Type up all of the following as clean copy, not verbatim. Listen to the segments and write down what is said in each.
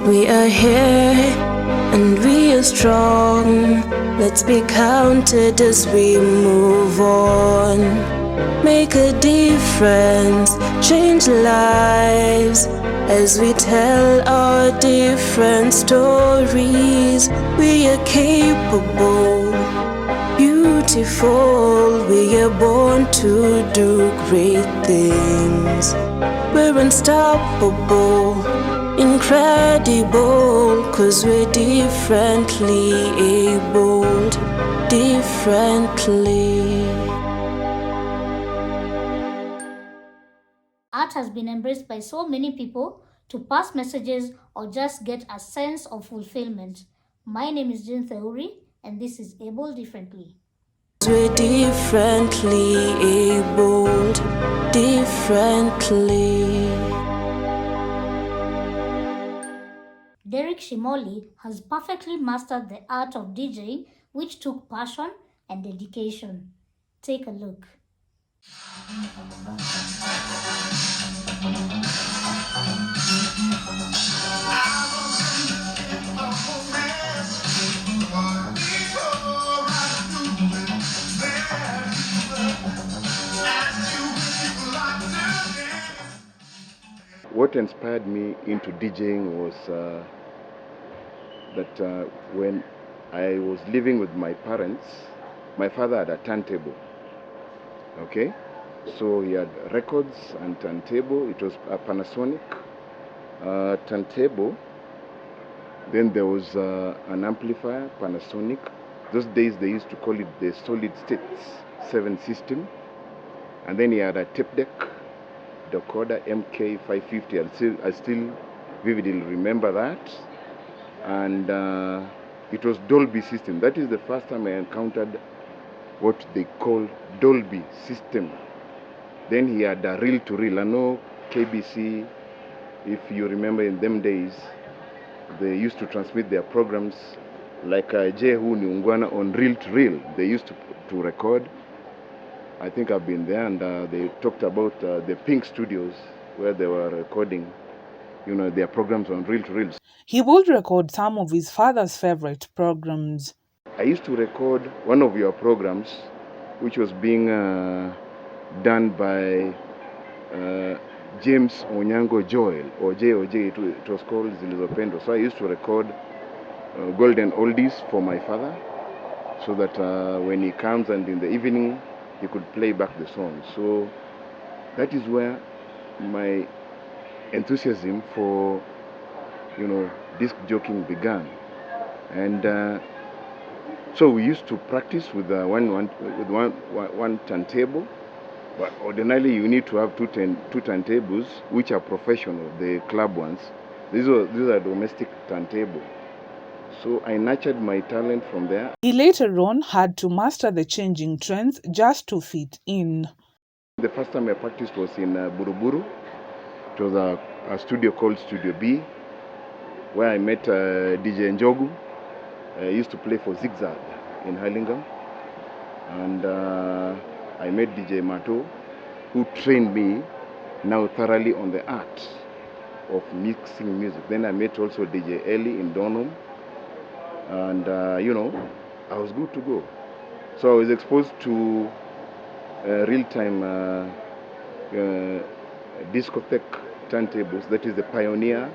We are here and we are strong. Let's be counted as we move on. Make a difference, change lives as we tell our different stories. We are capable, beautiful. We are born to do great things. We're unstoppable, incredible, 'cause we're differently abled, differently. Art has been embraced by so many people to pass messages or just get a sense of fulfillment. My name is Jane Theuri, and this is Able Differently. We're differently abled, differently. Derrick Shimoli has perfectly mastered the art of DJing, which took passion and dedication. Take a look. What inspired me into DJing was that when I was living with my parents, my father had a turntable. Okay, so he had records and turntable. It was a Panasonic turntable. Then there was an amplifier, Panasonic. Those days they used to call it the solid state 7 system. And then he had a tape deck, decoder MK550. I still vividly remember that. And it was Dolby system. That is the first time I encountered what they call Dolby system. Then he had a reel-to-reel. I know KBC, if you remember in them days, they used to transmit their programs like Jehu Niungwana on reel-to-reel. They used to record. I think I've been there, and they talked about the Pink Studios where they were recording, their programs on reel-to-reels. He would record some of his father's favorite programs. I used to record one of your programs, which was being done by James Onyango Joel, or JOJ, it was called Zilizopendo. So I used to record golden oldies for my father, so that when he comes and in the evening, he could play back the song. So that is where my enthusiasm for, disc jockeying began. And so we used to practice with one turntable. But ordinarily, you need to have two turntables, which are professional, the club ones. These are domestic turntable. So I nurtured my talent from there. He later on had to master the changing trends just to fit in. The first time I practiced was in Buruburu. It was a studio called Studio B, where I met DJ Njogu. I used to play for Zigzag in Hurlingham. And I met DJ Mato, who trained me now thoroughly on the art of mixing music. Then I met also DJ Eli in Donholm, and I was good to go. So I was exposed to real-time discotheque turntables. That is the Pioneer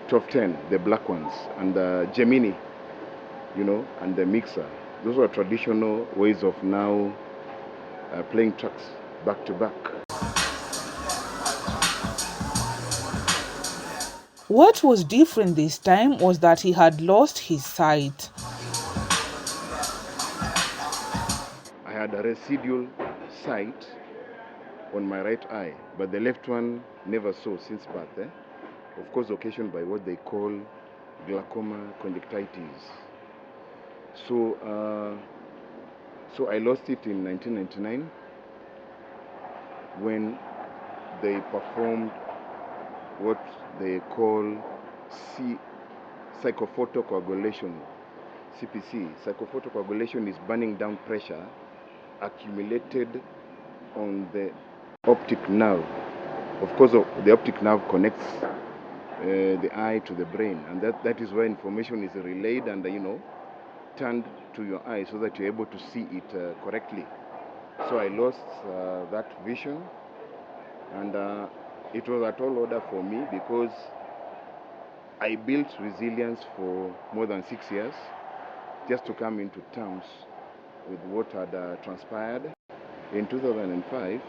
Top 10, the black ones, and the Gemini, and the mixer. Those were traditional ways of now playing tracks back to back. What was different this time was that he had lost his sight. I had a residual sight on my right eye, but the left one never saw since birth. Of course, occasioned by what they call glaucoma conjunctivitis. So I lost it in 1999 when they performed what they call psychophotocoagulation, CPC. Psychophotocoagulation is burning down pressure accumulated on the optic nerve. Of course, the optic nerve connects the eye to the brain, and that is where information is relayed and turned to your eye so that you're able to see it correctly. So I lost that vision, and it was a tall order for me because I built resilience for more than 6 years just to come into terms with what had transpired. In 2005,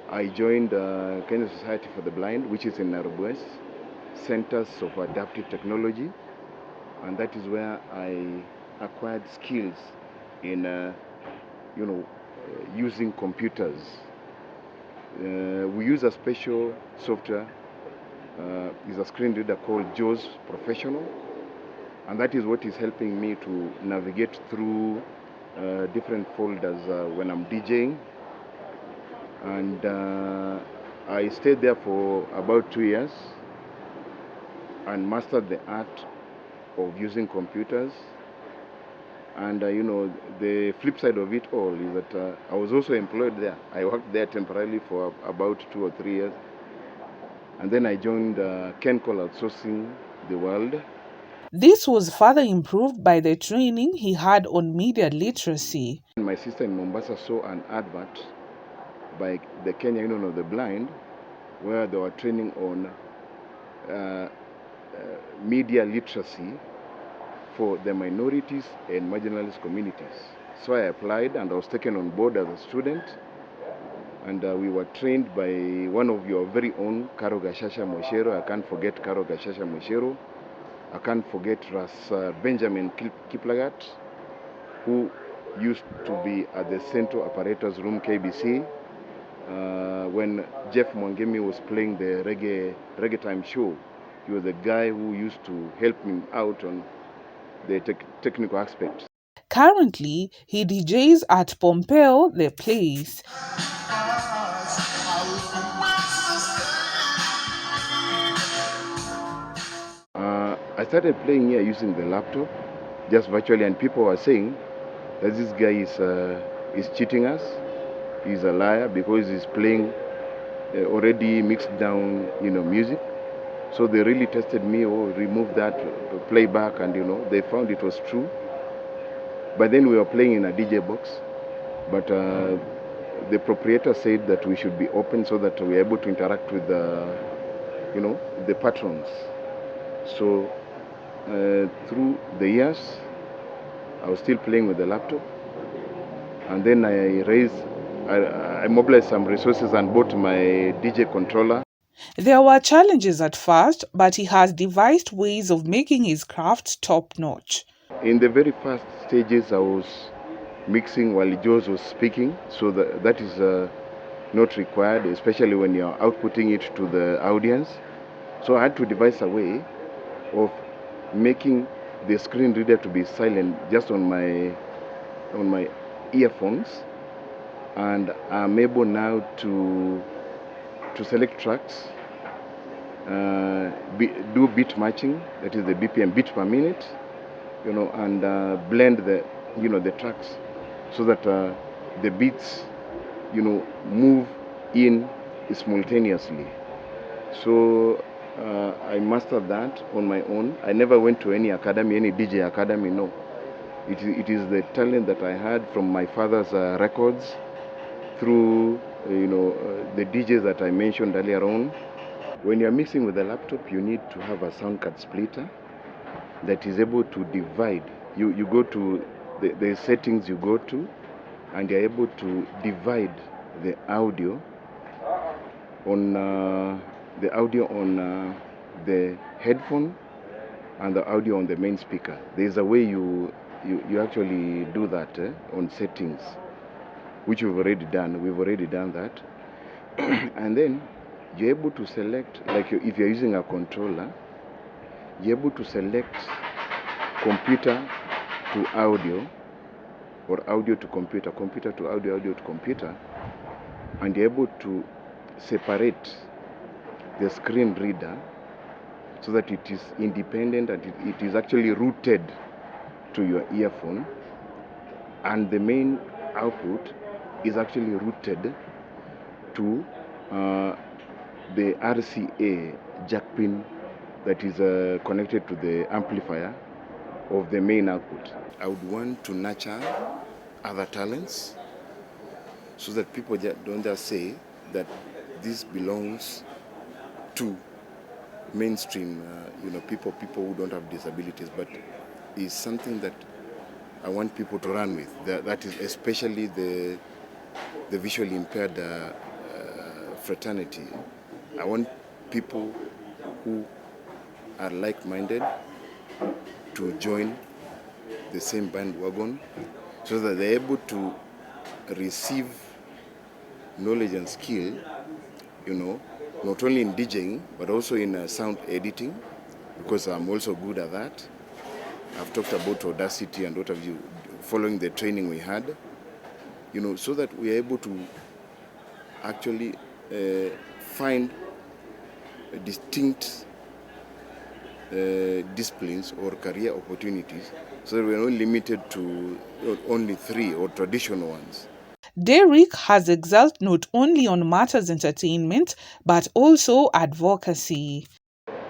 I joined Kenya Society for the Blind, which is in Nairobi West, Centers of Adaptive Technology, and that is where I acquired skills in, using computers. We use a special software, is a screen reader called JAWS Professional, and that is what is helping me to navigate through different folders when I'm DJing. And I stayed there for about 2 years and mastered the art of using computers. And the flip side of it all is that I was also employed there. I worked there temporarily for about 2 or 3 years, and then I joined Kencol Outsourcing the World. This was further improved by the training he had on media literacy. My sister in Mombasa saw an advert by the Kenya Union of the Blind where they were training on media literacy for the minorities and marginalized communities. So I applied and I was taken on board as a student, and we were trained by one of your very own, Karo Gashasha Moshero. I can't forget Karo Gashasha Moshero. I can't forget Ras Benjamin Kiplagat, who used to be at the Central Apparatus Room, KBC, when Jeff Mwangemi was playing the reggae time show. He was the guy who used to help me out on the technical aspects. Currently, he DJs at Pompeo The Place. I started playing here using the laptop, just virtually, and people were saying that this guy is cheating us. He's a liar because he's playing already mixed down, music. So they really tested me, remove that playback, and they found it was true. But then we were playing in a DJ box, but the proprietor said that we should be open so that we're able to interact with the patrons. So through the years, I was still playing with the laptop, and then I mobilized some resources and bought my DJ controller. There were challenges at first, but he has devised ways of making his craft top-notch. In the very first stages, I was mixing while Jaws was speaking, so that is not required, especially when you're outputting it to the audience. So I had to devise a way of making the screen reader to be silent just on my earphones, and I'm able now to select tracks, do beat matching, that is the BPM, beat per minute, and blend the tracks so that the beats move in simultaneously. So I mastered that on my own. I never went to any academy, any DJ academy, no. It is the talent that I had from my father's records through the DJs that I mentioned earlier on. When you're mixing with a laptop, you need to have a sound card splitter that is able to divide. You go to the settings you go to, and you're able to divide the audio on the headphone and the audio on the main speaker. There's a way you actually do that on settings, which we've already done. We've already done that. And then you're able to select, like if you're using a controller, you're able to select computer to audio, or audio to computer, computer to audio, audio to computer, and you're able to separate the screen reader so that it is independent and it is actually rooted to your earphone, and the main output is actually rooted to the RCA jack pin that is connected to the amplifier of the main output. I would want to nurture other talents so that people don't just say that this belongs to mainstream, people who don't have disabilities, but is something that I want people to run with. That is especially the visually impaired fraternity. I want people who are like-minded to join the same bandwagon so that they're able to receive knowledge and skill, not only in DJing, but also in sound editing, because I'm also good at that. I've talked about Audacity and what have you, following the training we had, so that we are able to actually find distinct disciplines or career opportunities, so that we're not limited to only 3 or traditional ones. Derrick has excelled not only on matters entertainment, but also advocacy.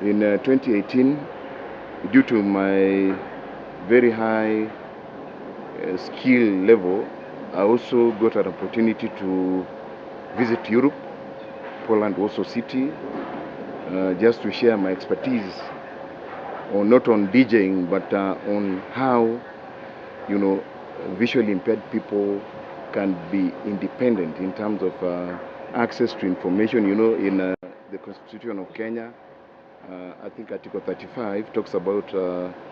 In 2018, due to my very high skill level, I also got an opportunity to visit Europe, Poland, Warsaw City, just to share my expertise, or not on DJing, but on how, visually impaired people can be independent in terms of access to information. In the Constitution of Kenya, I think Article 35 talks about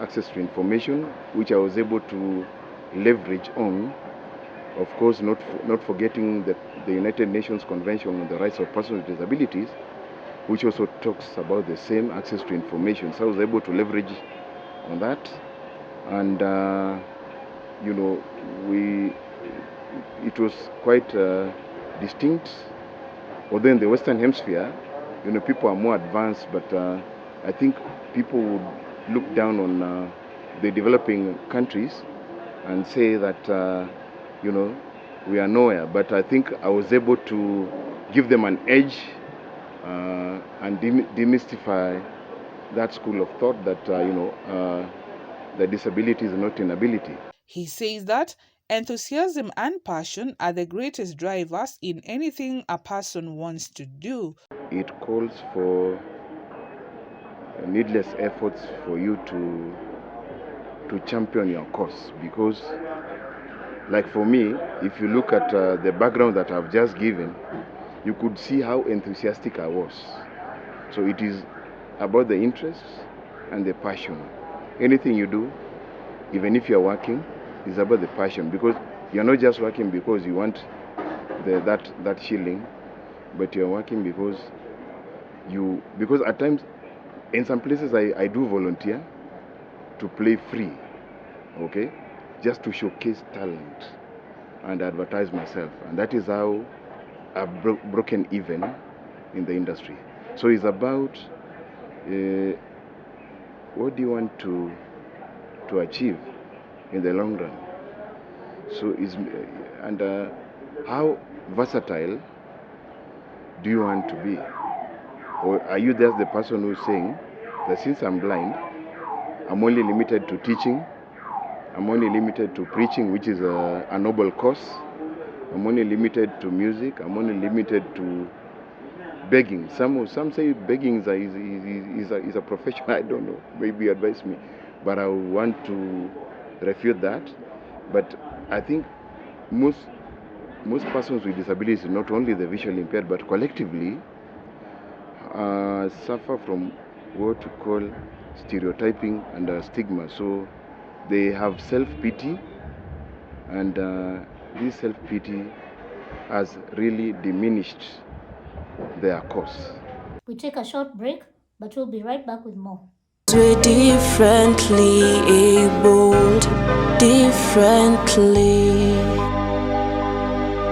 access to information, which I was able to leverage on. Of course, not forgetting the United Nations Convention on the Rights of Persons with Disabilities, which also talks about the same access to information. So I was able to leverage on that, and it was quite distinct. Although in the Western Hemisphere, people are more advanced, but I think people would look down on the developing countries and say that we are nowhere. But I think I was able to give them an edge and demystify that school of thought that that disability is not inability. He says that enthusiasm and passion are the greatest drivers in anything a person wants to do. It calls for needless efforts for you to champion your cause, because like for me, if you look at the background that I've just given, you could see how enthusiastic I was. So it is about the interest and the passion. Anything you do, even if you're working, is about the passion, because you're not just working because you want that shilling, but you're working because at times in some places I do volunteer to play free, okay, just to showcase talent and advertise myself, and that is how I've broken even in the industry. So it's about what do you want to achieve in the long run. So how versatile do you want to be, or are you just the person who's saying that since I'm blind, I'm only limited to teaching, I'm only limited to preaching, which is a noble cause, I'm only limited to music, I'm only limited to begging. Some say begging is a profession. I don't know, maybe advise me, but I want to refute that. But I think most persons with disabilities, not only the visually impaired, but collectively suffer from what we call stereotyping and stigma. So they have self-pity, and this self-pity has really diminished their cause. We take a short break, but we'll be right back with more. We're differently abled, differently.